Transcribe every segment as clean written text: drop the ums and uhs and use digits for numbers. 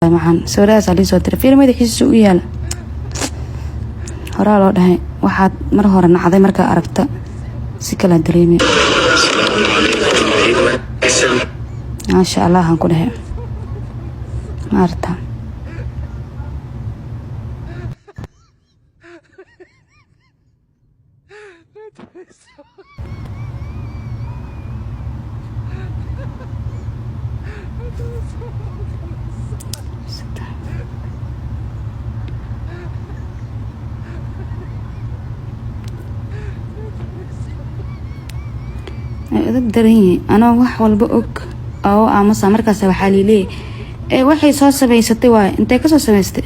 معان سوراس علي soo diray fiilmada xiisu u yaal hora loo dhahay waxaad mar hore nacday marka aragta si kala dareemay ma sha Allah aan ku dhahay maarta دري أنا وح والبؤك أو أمس أمريكا سوى حالي ليه وحي صوص بيستي واي أنت كسو سمستي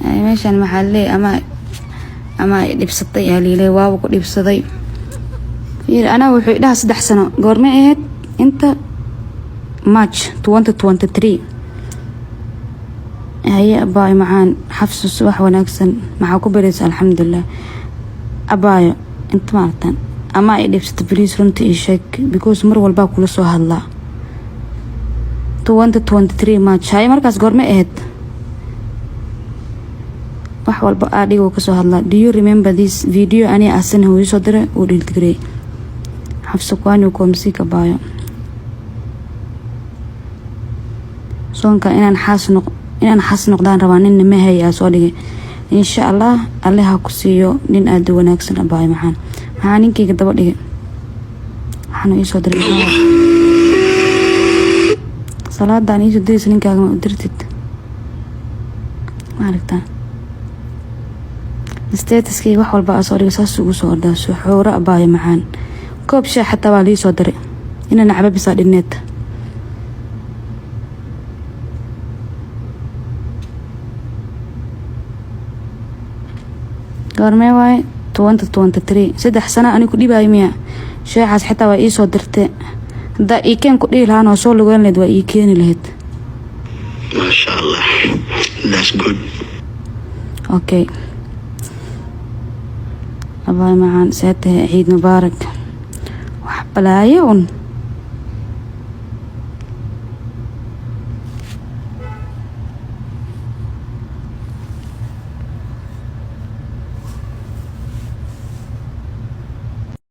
ماشي المحلي أما لبستي علي ليه واو لبستي أنا وحي لها 6 سنة قرمي إيه أنت ماتش 2023 هي باي معان حفص الصبح ونكسن مع كبرس الحمد لله أبايو أنت مارتن أما إذا بستبريس رنت إيشك because مر والباق كل سو هلا 2023 ماتش هاي مركز قرمي إهد wax walba aadigo ka soo hadla. Do you remember this video ani asan hooyo soo diray oo dhiltigray xafsa kwaani ku musiika baayo soonka inaan xas noqdaan rabaanin ma hay soo dhigay insha Allah Allah ha ku siiyo nin aad wanaagsan abaay maxaan ninkeyga daba dhigay waxaan ii soo diray salaadaan ii soo diray ninkaaga ma u dirtid maaragtaa statuskii wax walba soo dhigay saas ugu soo ordaa suxuura abaay maxaan koob shay xataa waa lii soo diray inaan caba bisa dhigneed قرمي واي 2023 6 سنة أنا كل باي مية شيء حس حتى واي صدرت دا إيكين كل لها أنا صور لقول ند وإيكين لهت ما شاء الله that's good أوكي أباي معان ساته عيد مبارك وحب لايون